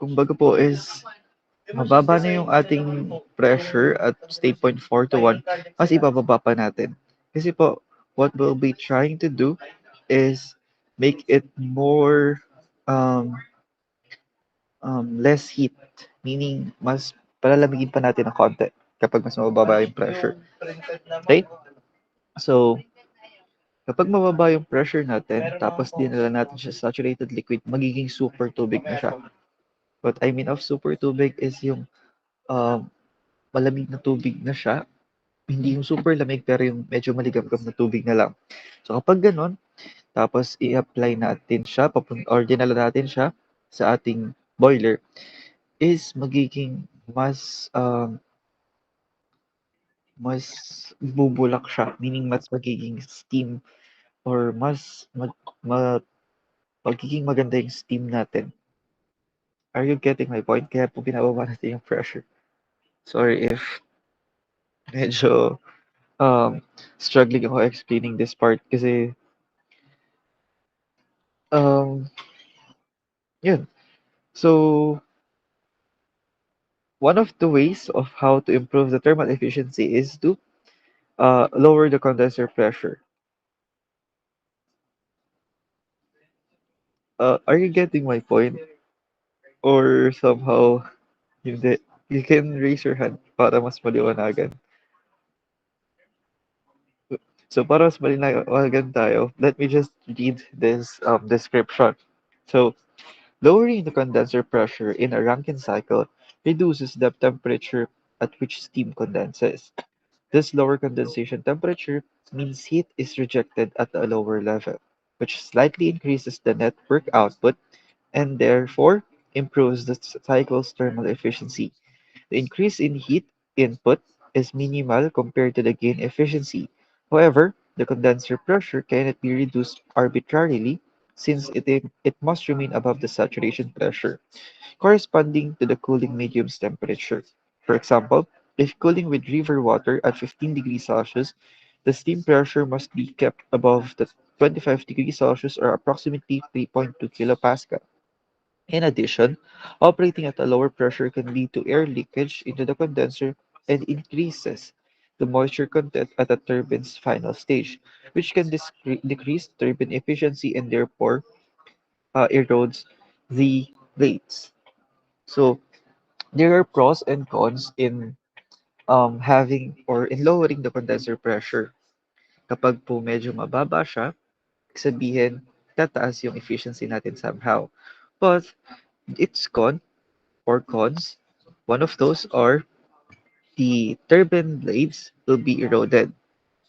kumbaga po is mababa na yung ating pressure at state point 4 to 1, mas ibababa pa natin. Kasi po, what we'll be trying to do is make it more um, less heat, meaning mas palalamigin pa natin ng konti kapag mas mababa yung pressure. Okay? So, kapag mababa yung pressure natin, tapos dinala natin siya sa saturated liquid, magiging super tubig na siya. What I mean of super tubig is yung um, malamig na tubig na siya, hindi yung super lamig pero yung medyo maligamgam na tubig na lang. So kapag ganun, tapos i-apply natin siya, or dinala natin siya sa ating boiler, is magiging mas bubulak siya, meaning mas magiging steam or magiging maganda yung steam natin. Are you getting my point? Kaya po binababa natin yung pressure. Sorry if medyo um, struggling ako explaining this part kasi um, yun. So, one of the ways of how to improve the thermal efficiency is to lower the condenser pressure. Are you getting my point? Or somehow, hindi? You can raise your hand para mas maliwanagan. So, para mas maliwanagan tayo, let me just read this description. So, lowering the condenser pressure in a Rankine cycle reduces the temperature at which steam condenses. This lower condensation temperature means heat is rejected at a lower level, which slightly increases the net work output and therefore improves the cycle's thermal efficiency. The increase in heat input is minimal compared to the gain efficiency. However, the condenser pressure cannot be reduced arbitrarily since it must remain above the saturation pressure corresponding to the cooling medium's temperature. For example, if cooling with river water at 15 degrees Celsius, the steam pressure must be kept above the 25 degrees Celsius or approximately 3.2 kilopascal. In addition, operating at a lower pressure can lead to air leakage into the condenser and increases the moisture content at the turbine's final stage, which can decrease turbine efficiency and therefore erodes the blades. So, there are pros and cons in having or in lowering the condenser pressure. Kapag po medyo mababa siya, sabihin, tataas yung efficiency natin somehow. But its cons, one of those are the turbine blades will be eroded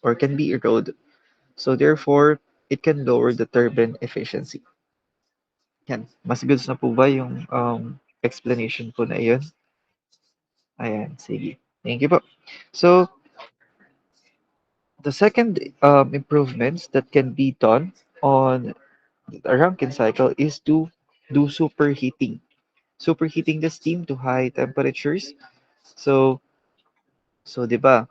or can be eroded. So therefore, it can lower the turbine efficiency. Yan. Mas goods na po ba yung explanation po na iyon? Ayan, sige. Thank you po. So, the second improvements that can be done on a Rankine cycle is to do superheating. Superheating the steam to high temperatures. So, so 'di ba,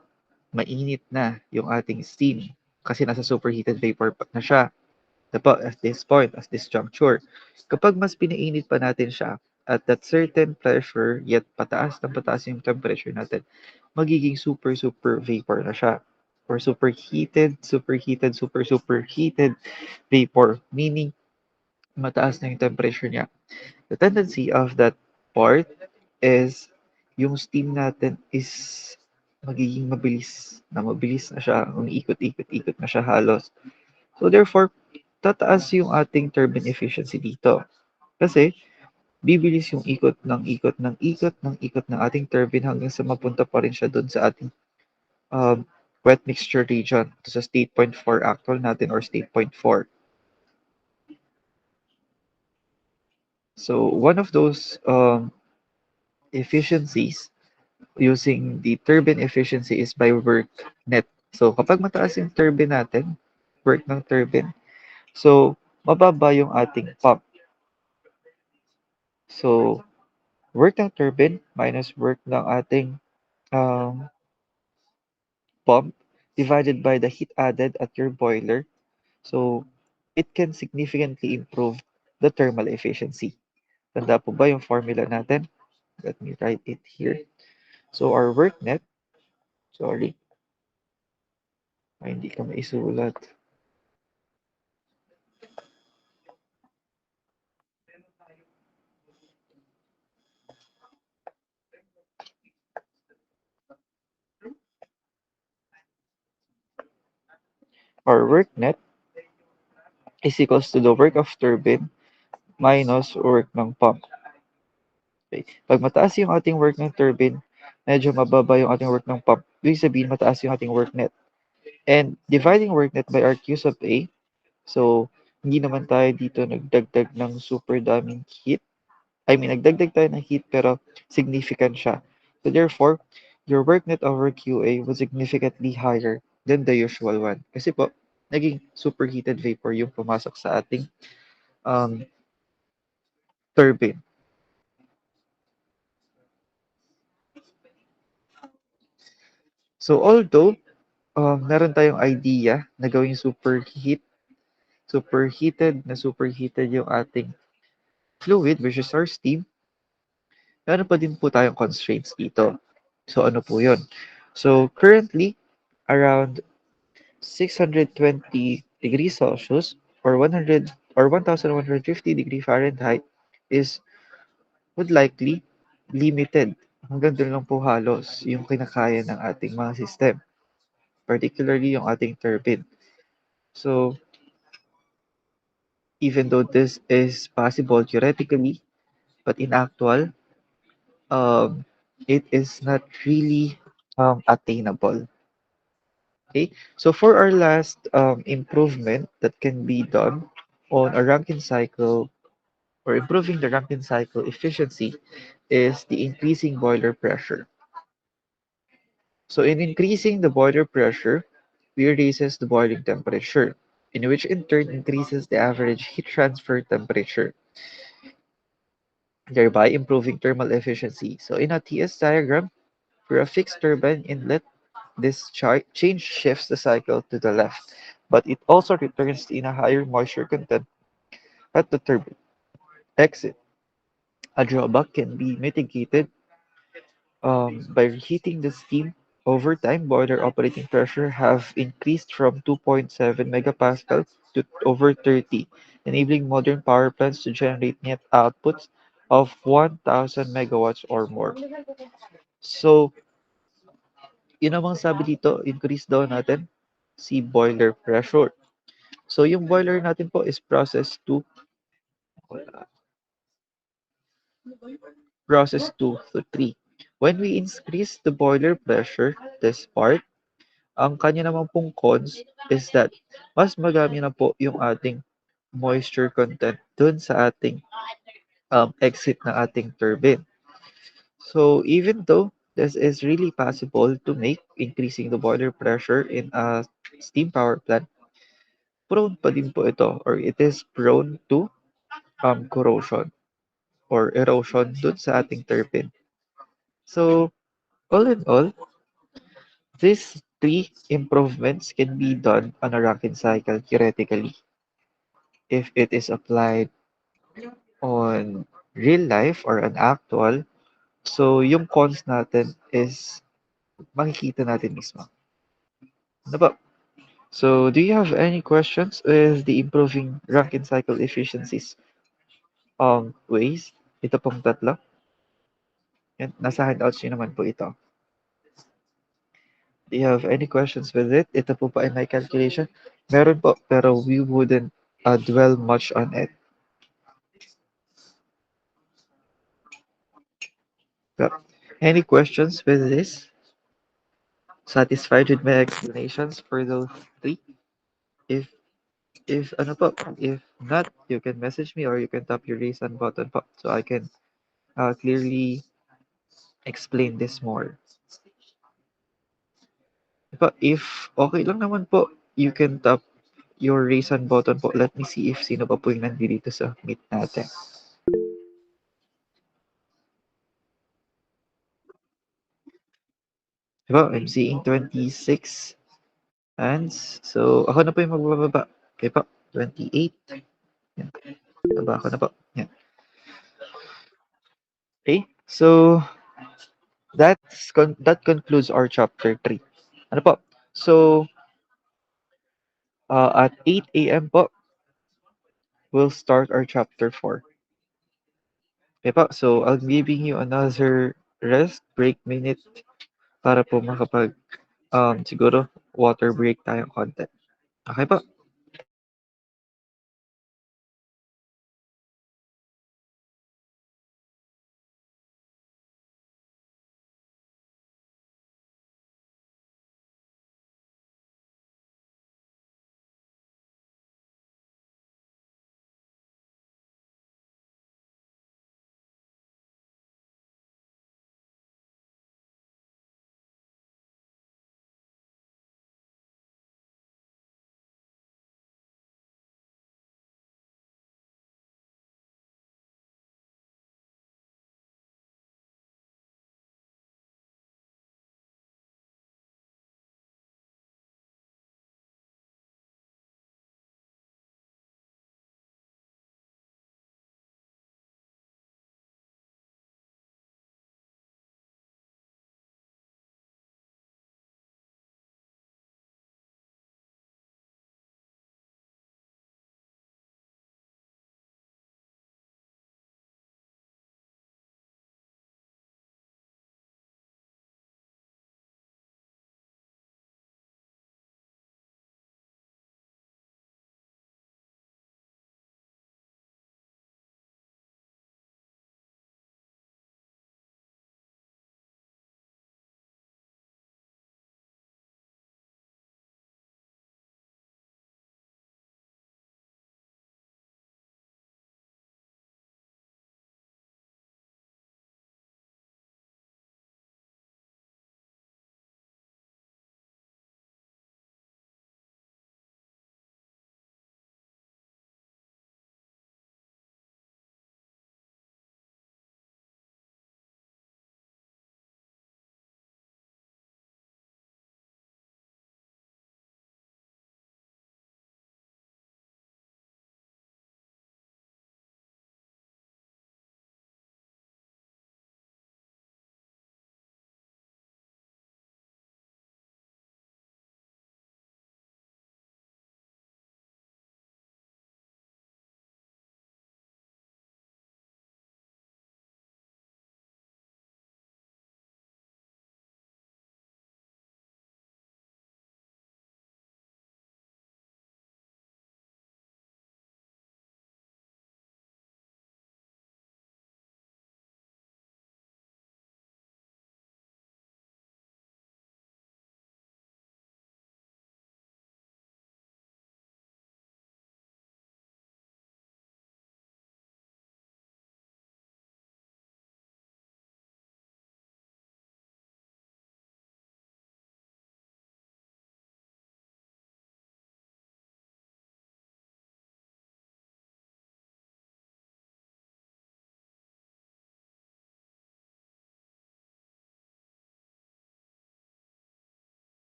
mainit na yung ating steam kasi nasa superheated vapor na siya. Diba, at this point, at this juncture, kapag mas pinainit pa natin siya at that certain pressure, yet pataas yung temperature natin, magiging super vapor na siya. Or superheated vapor, meaning mataas na yung temperature niya. The tendency of that part is yung steam natin is magiging mabilis na siya, umiikot-ikot-ikot na siya halos. So therefore, tataas yung ating turbine efficiency dito. Kasi bibilis yung ikot ng ating turbine hanggang sa mapunta pa rin siya doon sa ating um, wet mixture region, to sa state point 4 actual natin or state point 4. So one of those efficiencies using the turbine efficiency is by work net. So kapag mataas yung turbine natin, work ng turbine, so mababa yung ating pump. So work ng turbine minus work ng ating um, pump divided by the heat added at your boiler. So it can significantly improve the thermal efficiency. Tanda po ba yung formula natin? Let me write it here. So our work net, sorry, hindi ka maisulat. Our work net is equals to the work of turbine minus work ng pump. Okay. Pag mataas yung ating work ng turbine, medyo mababa yung ating work ng pump. Ibig sabihin, mataas yung ating work net. And dividing work net by our Q sub A, so hindi naman tayo dito nagdagdag ng super daming heat. I mean, nagdagdag tayo ng heat pero significant siya. So therefore, your work net over QA was significantly higher than the usual one. Kasi po, naging superheated vapor yung pumasok sa ating um, turbine. So although meron tayong idea na gawing superheated yung ating fluid, which is our steam, meron pa din po tayong constraints dito. So ano po yun? So currently, around 620 degrees Celsius or 100 or 1150 degree Fahrenheit is would likely limited. Hanggang doon lang po halos yung kinakaya ng ating mga system, particularly yung ating turbine. So, even though this is possible theoretically, but in actual, um, it is not really attainable. Okay, so for our last improvement that can be done on a Rankine cycle or improving the Rankine cycle efficiency is the increasing boiler pressure. So in increasing the boiler pressure, we raises the boiling temperature, in which in turn increases the average heat transfer temperature, thereby improving thermal efficiency. So in a TS diagram, for a fixed turbine inlet, this change shifts the cycle to the left, but it also returns in a higher moisture content at the turbine exit. A drawback can be mitigated by reheating the steam. Over time, boiler operating pressure have increased from 2.7 megapascal to over 30, enabling modern power plants to generate net outputs of 1,000 megawatts or more. So, yun namang sabi dito, increase daw natin si boiler pressure. So, yung boiler natin po is process 2 to 3. When we increase the boiler pressure, this part, ang kanya naman pong cons is that mas madami na po yung ating moisture content dun sa ating exit ng ating turbine. So even though this is really possible to make increasing the boiler pressure in a steam power plant, prone pa din po ito or it is prone to corrosion or erosion dun sa ating turbine. So all in all, these three improvements can be done on a Rankine cycle theoretically if it is applied on real life or an actual. So yung cons natin is makikita natin mismo. Ano ba? So do you have any questions with the improving Rankine cycle efficiencies ways? Ito pong tatlo. Yan, nasa handouts nyo naman po ito. Do you have any questions with it? Ito po pa ay my calculation. Meron po, pero we wouldn't dwell much on it. So, any questions with this? Satisfied with my explanations for those three? If if ano po, if not, you can message me or you can tap your raise hand button po so I can clearly explain this more. But if okay lang naman po, you can tap your raise hand button po. Let me see if sino pa po yung nandito sa meet natin. Diba? I'm seeing 26 hands. So, ako na po yung magbababa. Okay po, 28. Yan. Baba ako na po. Yan. Okay? So that concludes our chapter 3. Ano po? So at 8 a.m. po, we'll start our chapter 4. Okay po? So I'll giving you another rest break minute para po makapag siguro water break tayo konti. Okay po?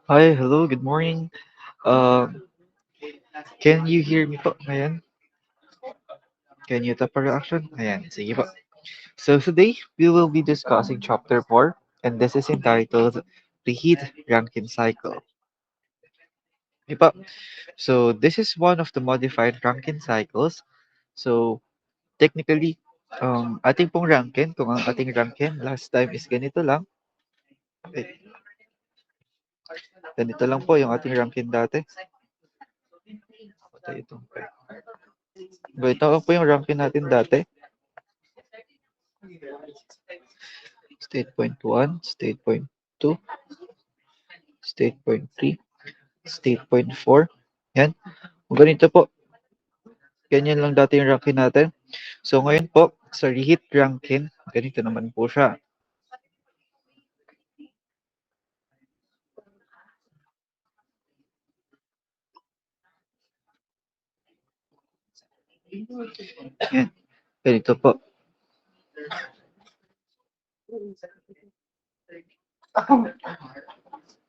Hi, hello, good morning. Um, can you hear me po ngayon? Can you tap a reaction? Ayan, sige po. So today, we will be discussing chapter 4, and this is entitled The Heat Rankine Cycle. Okay po. So this is one of the modified Rankine cycles. So technically, ating pong Rankine, kung ang ating Rankine last time is ganito lang, eh, ganito lang po yung ating Rankine dati. Patay ito. Ganito lang po yung Rankine natin dati. State point 1, state point 2, state point 3, state point 4. Yan. Kung ganito po, ganyan lang dati yung ranking natin. So ngayon po, sa reheat ranking, ganito naman po siya. Yan. Ganito po.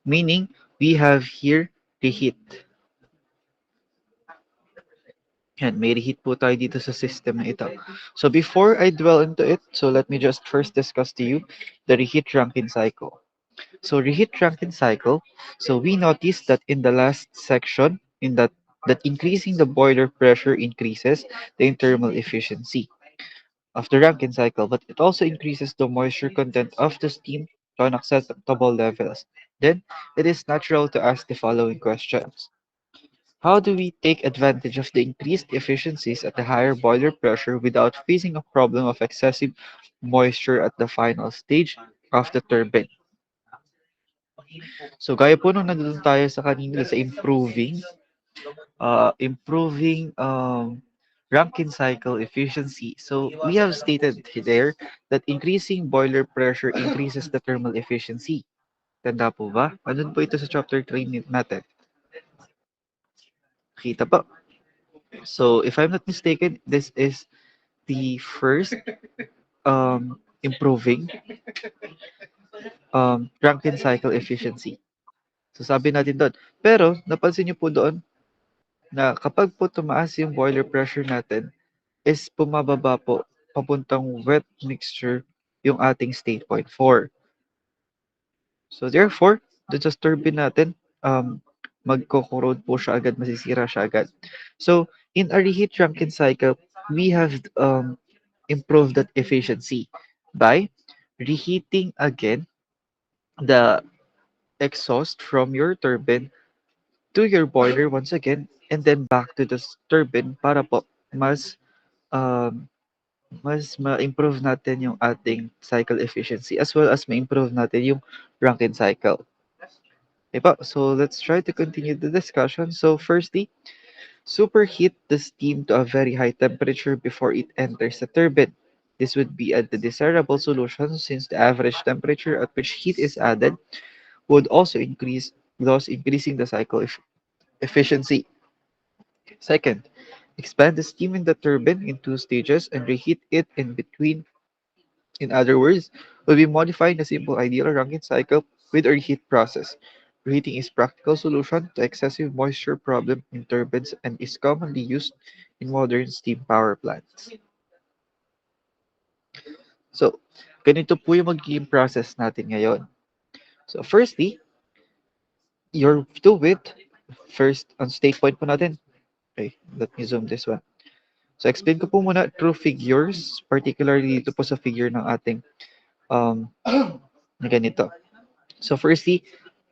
Meaning, we have here reheat. Yan, may reheat po tayo dito sa system na ito. So before I dwell into it, so let me just first discuss to you the reheat ranking cycle. So reheat Rankine cycle. So we noticed that in the last section, that increasing the boiler pressure increases the internal efficiency of the Rankine cycle, but it also increases the moisture content of the steam to unacceptable levels. Then it is natural to ask the following questions. How do we take advantage of the increased efficiencies at the higher boiler pressure without facing a problem of excessive moisture at the final stage of the turbine? So gaya po nung nandun tayo sa kanina sa improving Rankine cycle efficiency. So we have stated there that increasing boiler pressure increases the thermal efficiency. Tanda po ba? Andun po ito sa chapter 3 natin. Kita po. So if I'm not mistaken, this is the first improving Rankine cycle efficiency. So sabi natin doon. Pero napansin niyo po doon na kapag po tumaas yung boiler pressure natin, is bumababa po papuntang wet mixture yung ating state point 4. So therefore, dun sa turbine natin, magko-corrode po siya agad, masisira siya agad. So in a reheat Rankine cycle, we have improved that efficiency by reheating again the exhaust from your turbine to your boiler once again and then back to the turbine para po um, mas ma-improve natin yung ating cycle efficiency as well as ma-improve natin yung Rankine cycle. Okay po, so let's try to continue the discussion. So firstly, superheat the steam to a very high temperature before it enters the turbine. This would be a desirable solution since the average temperature at which heat is added would also increase, thus increasing the cycle efficiency. Second, expand the steam in the turbine in two stages and reheat it in between. In other words, we'll be modifying the simple ideal Rankine cycle with a reheat process. Reheating is practical solution to excessive moisture problem in turbines and is commonly used in modern steam power plants. So, ganito po yung magiging process natin ngayon. So, firstly, your fluid, first on state point po natin. Okay, let me zoom this one. So, explain ko po muna through figures, particularly dito po sa figure ng ating um, na ganito. So, firstly,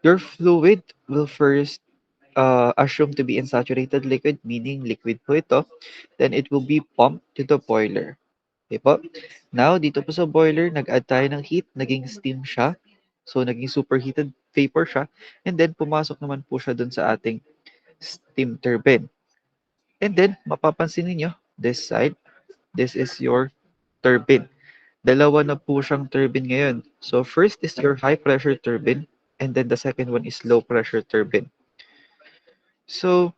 your fluid will first assumed to be insaturated liquid, meaning liquid po ito. Then it will be pumped to the boiler. Okay po? Now, dito po sa boiler, nag-add tayo ng heat, naging steam siya. So, naging superheated vapor siya. And then, pumasok naman po siya dun sa ating steam turbine. And then, mapapansin niyo this side, this is your turbine. Dalawa na po siyang turbine ngayon. So, first is your high pressure turbine, and then the second one is low pressure turbine. So,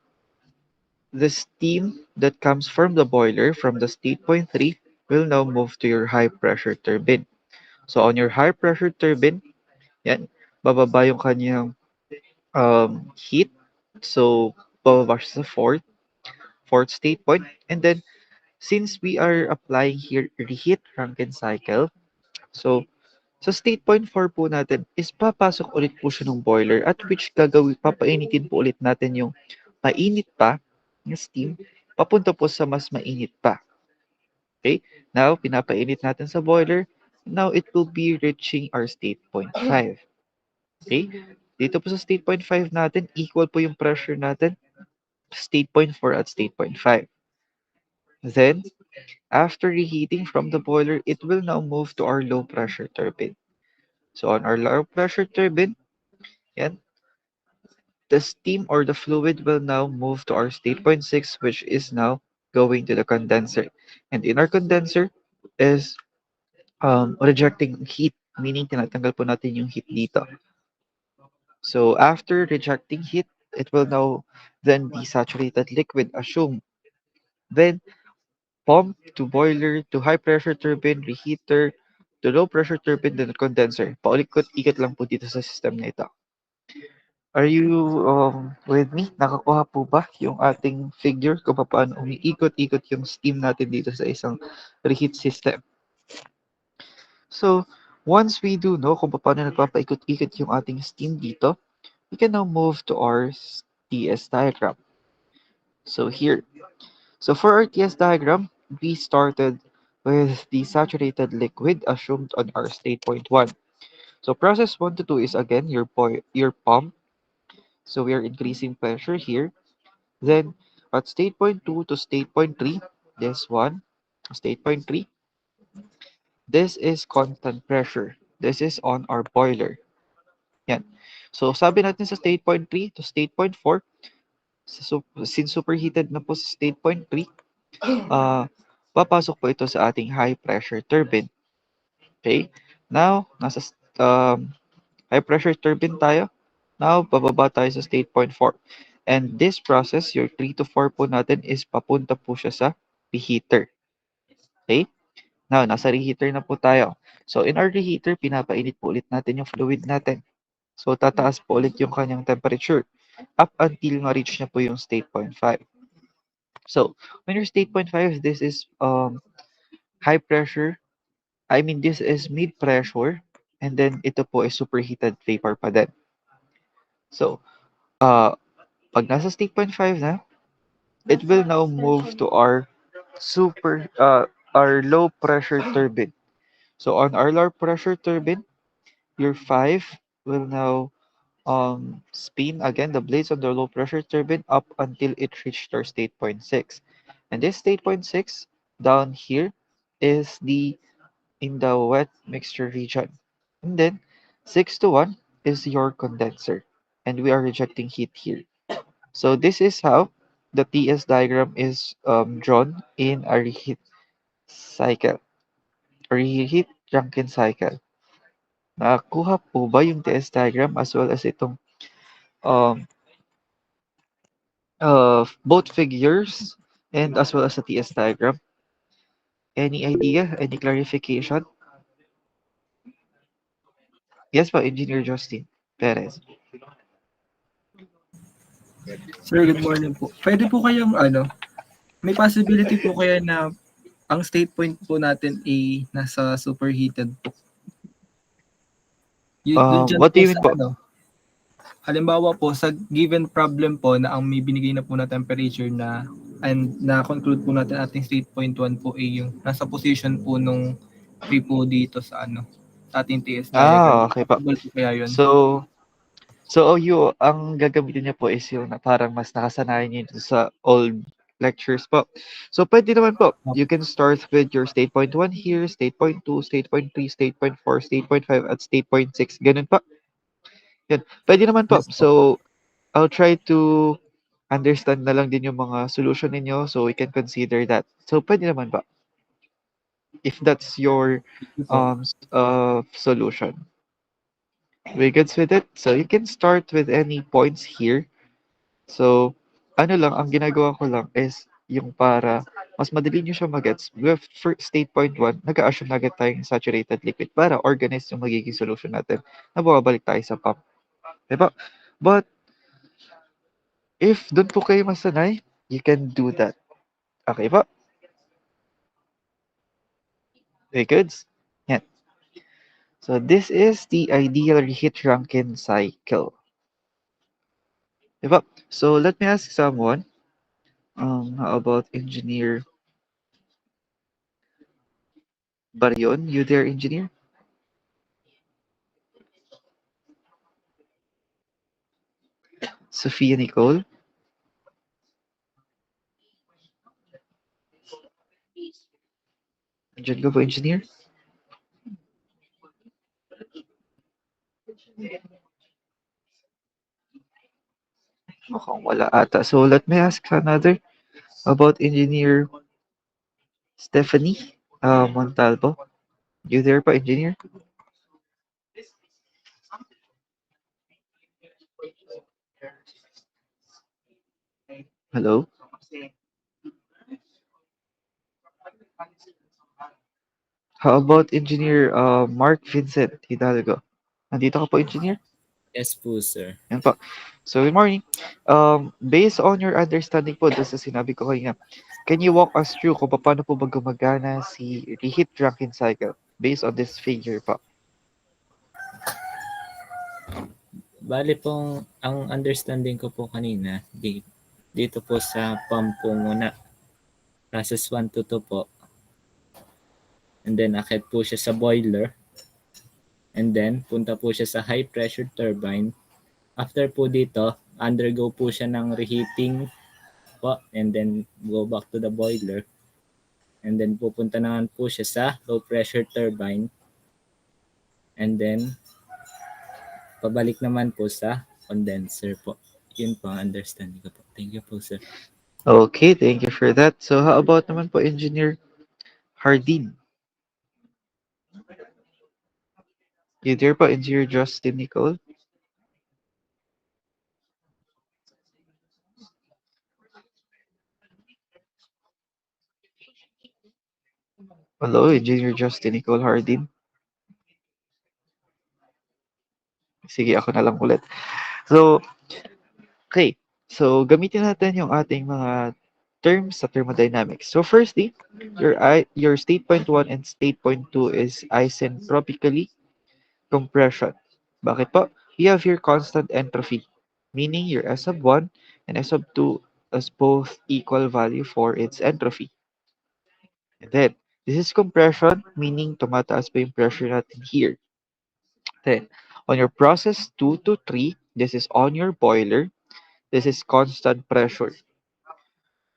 the steam that comes from the boiler from the state point 3 will now move to your high pressure turbine. So on your high pressure turbine, yan, bababa yung kanyang heat. So, bababa siya sa fourth state point. And then, since we are applying here reheat Rankine cycle, so sa state point 4 po natin is papasok ulit po siya ng boiler at which papainitin po ulit natin yung mainit pa na steam papunta po sa mas mainit pa. Okay? Now, pinapainit natin sa boiler. Now, it will be reaching our state point 5. Okay? Dito po sa state point 5 natin, equal po yung pressure natin, state point 4 at state point 5. Then, after reheating from the boiler, it will now move to our low pressure turbine. So, on our low pressure turbine, yan, the steam or the fluid will now move to our state point 6, which is now going to the condenser. And in our condenser is rejecting heat, meaning tinatanggal po natin yung heat dito. So after rejecting heat, it will now then be saturated liquid, assume. Then pump to boiler to high pressure turbine, reheater, to low pressure turbine, then condenser. Paulikot-ikot lang po dito sa system na ito. Are you with me? Nakakuha po ba yung ating figure kung paano umiikot-ikot yung steam natin dito sa isang reheat system? So, once we do know kung paano nagpapaikot-ikot yung ating steam dito, we can now move to our TS diagram. So here, so for our TS diagram, we started with the saturated liquid assumed on our state point 1. So process 1 to 2 is again your pump. So we are increasing pressure here. Then at state point 2 to state point 3, this one, state point 3, this is constant pressure. This is on our boiler. Yan. So sabi natin sa state point 3 to state point 4, since superheated na po sa state point 3, papasok po ito sa ating high pressure turbine. Okay? Now, nasa high pressure turbine tayo. Now, bababa tayo sa state point 4. And this process, your 3 to 4 po natin is papunta po siya sa reheater. Okay? Now, nasa reheater na po tayo. So, in our reheater, pinapainit po ulit natin yung fluid natin. So, tataas po ulit yung kanyang temperature up until ma-reach niya po yung state point 5. So, when your state point 5, this is high pressure. I mean, this is mid pressure. And then, ito po is superheated vapor pa din. So, pag nasa state point 5 na, it will now move to our low pressure turbine. So, on our low pressure turbine, your 5 will now spin again the blades on the low pressure turbine up until it reached our state point 6. And this state point 6 down here is in the wet mixture region. And then 6 to 1 is your condenser. And we are rejecting heat here. So this is how the TS diagram is drawn in a reheat cycle, reheat Rankine cycle. Nakakuha po ba yung TS diagram as well as itong um, both figures and as well as the TS diagram? Any idea? Any clarification? Yes po, Engineer Justin Perez. Sir, good morning po. Pwede po kayong may possibility po kaya na ang state point po natin ay nasa superheated po. Dun dyan What po do you sa mean po? halimbawa po sa given problem po na ang may binigay na po na temperature na and na-conclude po natin ating state point 1 po ay yung nasa position po nung 3 po dito sa sa ating TS diagram. Okay po. Possible po kaya yun? So OU, ang gagamitin niya po is yung na parang mas nakasanayan niyo dun sa old lectures po. So pwede naman po. You can start with your state point 1 here, state point 2, state point 3, state point 4, state point 5, at state point 6. Ganun po. Yan. Pwede naman po. Yes po. So I'll try to understand na lang din yung mga solution ninyo so we can consider that. So pwede naman po. If that's your Ito po. solution. We good with it? So you can start with any points here. So, ano lang, ang ginagawa ko lang is yung para mas madali nyo siya magets. With for state point 1, nag-a-assume na agad tayong saturated liquid para organize yung magiging solution natin na bumabalik tayo sa pump. Diba? But, If doon po kayo masanay, you can do that. Okay po? Very good. Yan. So this is the ideal reheat Rankine cycle. Diba? So let me ask someone, how about Engineer Barion? You there, Engineer? Sophia Nicole? Andiyan ka po, Engineer? Mukhang wala ata. So let me ask another about Engineer Stephanie Montalvo. You there pa, Engineer? Hello? How about Engineer Mark Vincent Hidalgo? Nandito ka po, Engineer? Yes po, sir. Yan po. So, good morning. Based on your understanding po, doon sa sinabi ko kanina, can you walk us through kung paano po ba gumagana si reheat Rankine cycle based on this figure po? Bale pong ang understanding ko po kanina, dito po sa pump po muna. Process 1 to 2 po. And then akit po siya sa boiler. And then punta po siya sa high pressure turbine. After po dito, undergo po siya ng reheating po. And then go back to the boiler. And then pupunta naman po siya sa low pressure turbine. And then pabalik naman po sa condenser po. Yun po ang understanding ko po. Thank you po, sir. Okay, thank you for that. So, how about naman po Engineer Hardin? You there po, Engineer Justin Nicole? Hello, Engineer Justin Nicole Hardin. Sige, ako na lang ulit. So, okay. So, gamitin natin yung ating mga terms sa thermodynamics. So, firstly, your state point 1 and state point 2 is isentropically compression. Bakit po? You have your constant entropy, meaning your S sub 1 and S sub 2 as both equal value for its entropy. And then, this is compression, meaning tumataas pa yung pressure natin here. Then, on your process 2 to 3, this is on your boiler. This is constant pressure.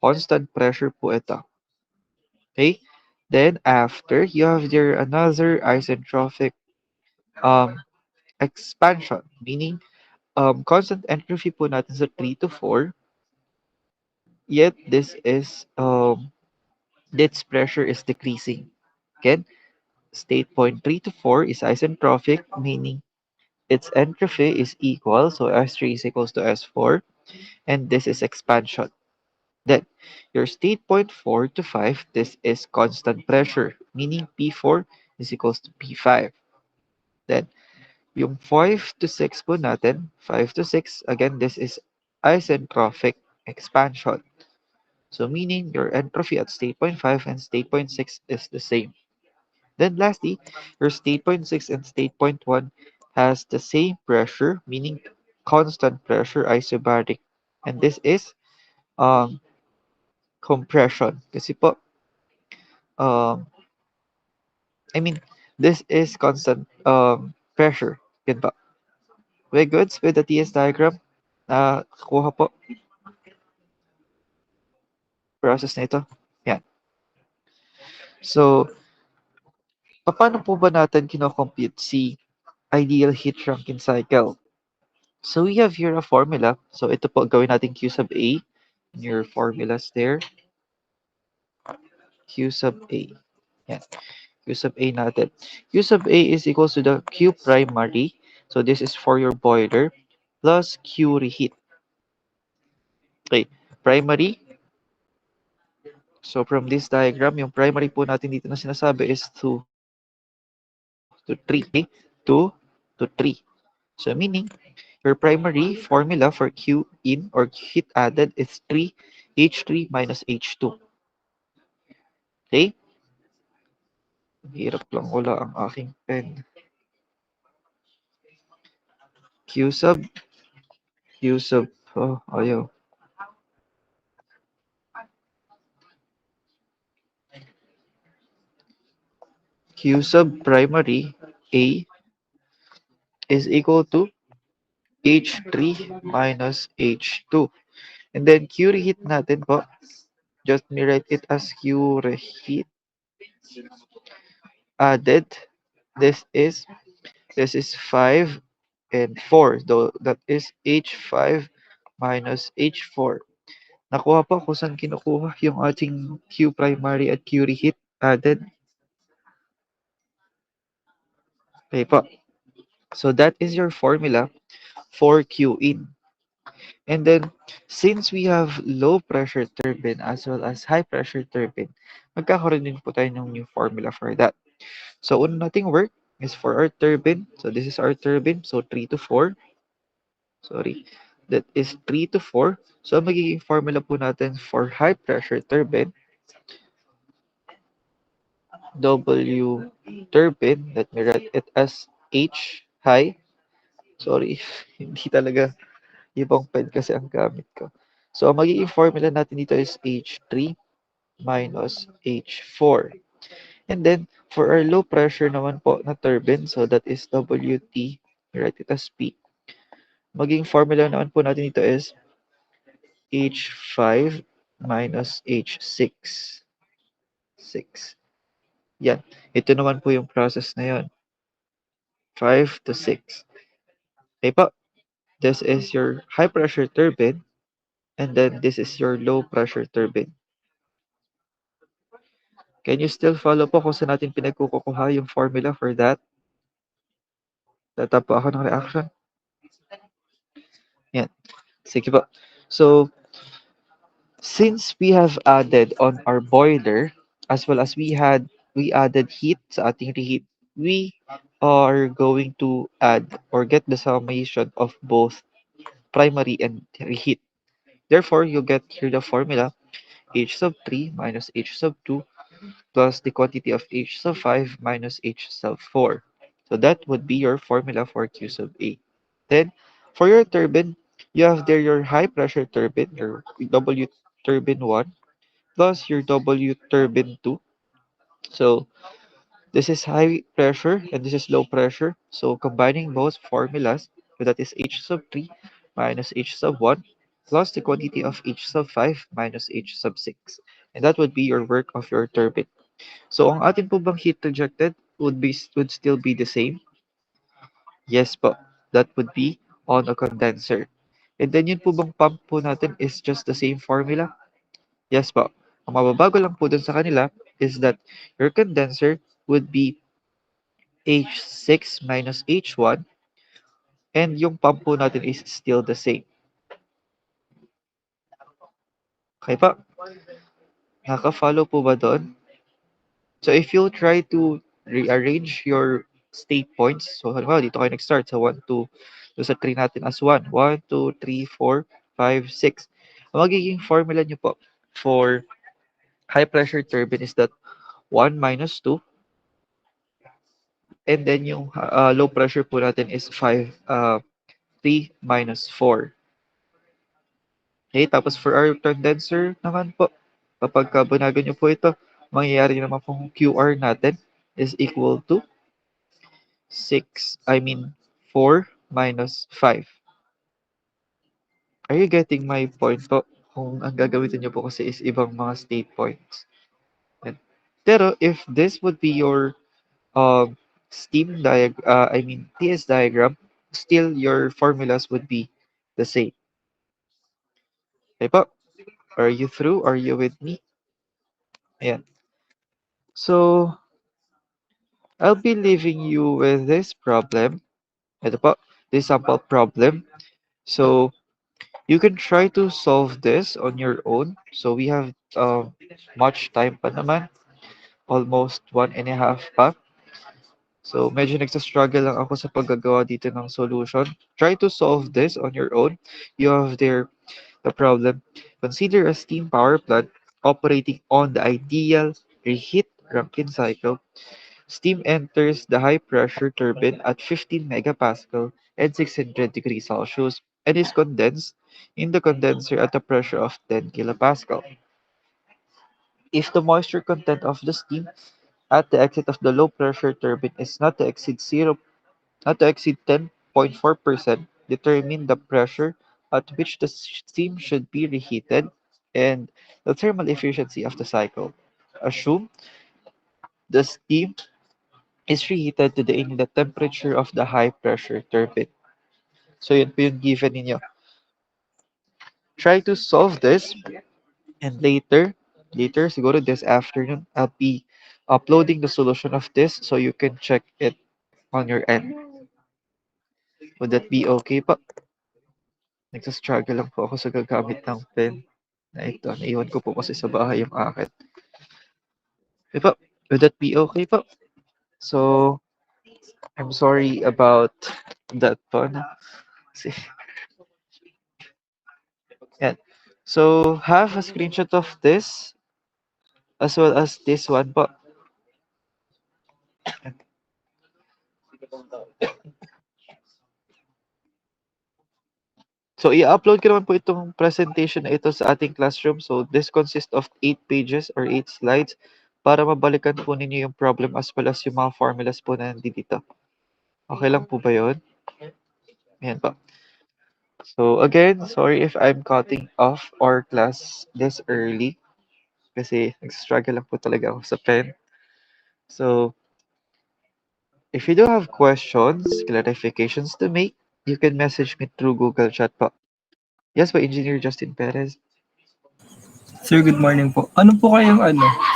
Constant pressure po ito. Okay? Then, after, you have your another isentropic um, expansion, meaning constant entropy po natin sa 3 to 4, yet this pressure is decreasing. Again, state point 3 to 4 is isentropic, meaning its entropy is equal, so S3 is equals to S4, and this is expansion. Then, your state point 4 to 5, this is constant pressure, meaning P4 is equals to P5. Then, yung 5 to 6 po natin, 5 to 6, again, this is isentropic expansion. So meaning your entropy at state point 5 and state point 6 is the same. Then lastly, your state point 6 and state point 1 has the same pressure, meaning constant pressure isobaric. And this is um, compression. Kasi po, um, I mean, this is constant pressure. Yan ba? We're good with the TS diagram. Kuha po process na ito. Yan. So, paano po ba natin kinocompute si ideal heat Rankine cycle? So, we have here a formula. So, ito po gawin natin Q sub A. In your formulas there. Q sub A. Yan. Q sub A natin. Q sub A is equals to the Q primary. So, this is for your boiler plus Q reheat. Okay. Primary. So, from this diagram, yung primary po natin dito na sinasabi is 2 to 3. Okay? 2 to 3. So, meaning, Your primary formula for Q in or heat added is 3H3 minus H2. Okay? Hirap lang, wala ang aking pen. Q sub, Q sub, oh, ayaw. Q sub primary A is equal to H3 minus H2. And then Q reheat natin po. Just me write it as Q reheat added. This is this is 5 and 4. Though that is H5 minus H4. Nakuha po kung saan kinukuha yung ating Q primary at Q reheat added. Okay po. So that is your formula for Q in. And then, since we have low pressure turbine as well as high pressure turbine, magkakaroon din po tayo ng new formula for that. So, una nating work is for our turbine. So, this is our turbine. So, 3 to 4. Sorry. That is 3 to 4. So, ang magiging formula po natin for high pressure turbine, W turbine, let me write it as H high. Sorry, hindi talaga ibang pen kasi ang gamit ko. So, ang magiging formula natin dito is H3 minus H4. And then, for our low pressure naman po na turbine, so that is WT, write it as P. Magiging formula naman po natin dito is H5 minus H6. 6. Yan. Ito naman po yung process na yon. 5 to 6. Okay po. This is your high pressure turbine. And then this is your low pressure turbine. Can you still follow po kung saan natin pinagkukuha yung formula for that? Tatap po ako ng reaction. Yan. Sige po. So, since we have added on our boiler, as well as we added heat sa ating reheat, we are going to add or get the summation of both primary and reheat. Therefore, you get here the formula H sub 3 minus H sub 2 plus the quantity of H sub 5 minus H sub 4. So that would be your formula for Q sub A. Then, for your turbine, you have there your high pressure turbine, your W turbine 1, plus your W turbine 2. So, this is high pressure and this is low pressure. So, combining both formulas, so that is H sub 3 minus H sub 1, plus the quantity of H sub 5 minus H sub 6. And that would be your work of your turbine. So, ang atin po bang heat rejected would still be the same? Yes po. That would be on a condenser. And then yun po bang pump po natin is just the same formula? Yes po. Ang mababago lang po dun sa kanila is that your condenser would be H6 minus H1 and yung pump po natin is still the same. Okay po? Nakaka-follow po ba doon? So if you try to rearrange your state points, so halimbawa dito kayo nag-start sa 1, 2, so sa 3 natin as 1, 1, 2, 3, 4, 5, 6. Ang magiging formula nyo po for high pressure turbine is that 1 minus 2 and then yung low pressure po natin is 3 minus 4. Okay, tapos for our condenser naman po, kapag kabunagan nyo po ito, mangyayari naman pong QR natin is equal to 4 minus 5. Are you getting my point po? Kung ang gagamitin nyo po kasi is ibang mga state points. And, pero if this would be your TS diagram, still your formulas would be the same. Okay po? Are you through? Are you with me? Ayan. So, I'll be leaving you with this problem. Ito po, this sample problem. So, you can try to solve this on your own. So, we have much time pa naman. Almost 1.5 pa. So, medyo nagsa-struggle lang ako sa paggagawa dito ng solution. Try to solve this on your own. You have the problem. Consider a steam power plant operating on the ideal reheat Rankine cycle. Steam enters the high-pressure turbine at 15 megapascal and 600 degrees Celsius and is condensed in the condenser at a pressure of 10 kilopascal. If the moisture content of the steam at the exit of the low-pressure turbine is not to exceed 10.4%, determine the pressure at which the steam should be reheated and the thermal efficiency of the cycle. Assume the steam is reheated to the inlet temperature of the high pressure turbine. So yun po yung given ninyo. Try to solve this and later siguro this afternoon, I'll be uploading the solution of this so you can check it on your end. Would that be okay pa? Nagsa-struggle lang po ako sa gagamit ng pen na ito. Naiwan ko po kasi sa bahay yung akin. Okay po, would that be okay po? So, I'm sorry about that po. No? Kasi, yan. So, have a screenshot of this as well as this one po. So, i-upload ko naman po itong presentation na ito sa ating classroom. So, this consists of 8 pages or 8 slides para mabalikan po ninyo yung problem as well as yung mga formulas po na nandito. Okay lang po ba yun? Ayan po. So, again, sorry if I'm cutting off our class this early kasi nag-struggle lang po talaga ako sa pen. So, if you do have questions, clarifications to make, you can message me through Google Chat po. Yes po, Engineer Justin Perez. Sir, good morning po. Ano po kayong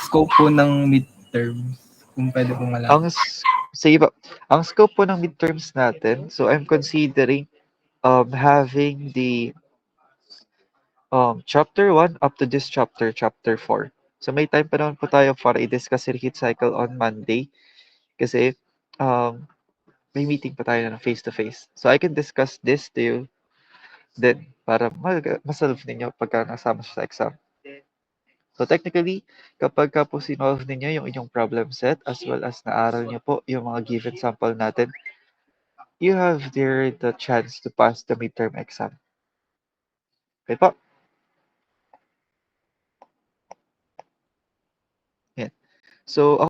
scope po ng midterms? Kung pwede po malaman. Sige po, ang scope po ng midterms natin, so I'm considering having the chapter 1 up to this chapter 4. So may time pa naman po tayo para i-discuss yung heat cycle on Monday kasi um, may meeting pa tayo na face-to-face. So I can discuss this to you then para masolve ninyo pagka nasama siya sa exam. So technically, kapag ka po sinolve ninyo yung inyong problem set as well as naaral nyo po yung mga given sample natin, you have there the chance to pass the midterm exam. Okay po? Yan. So,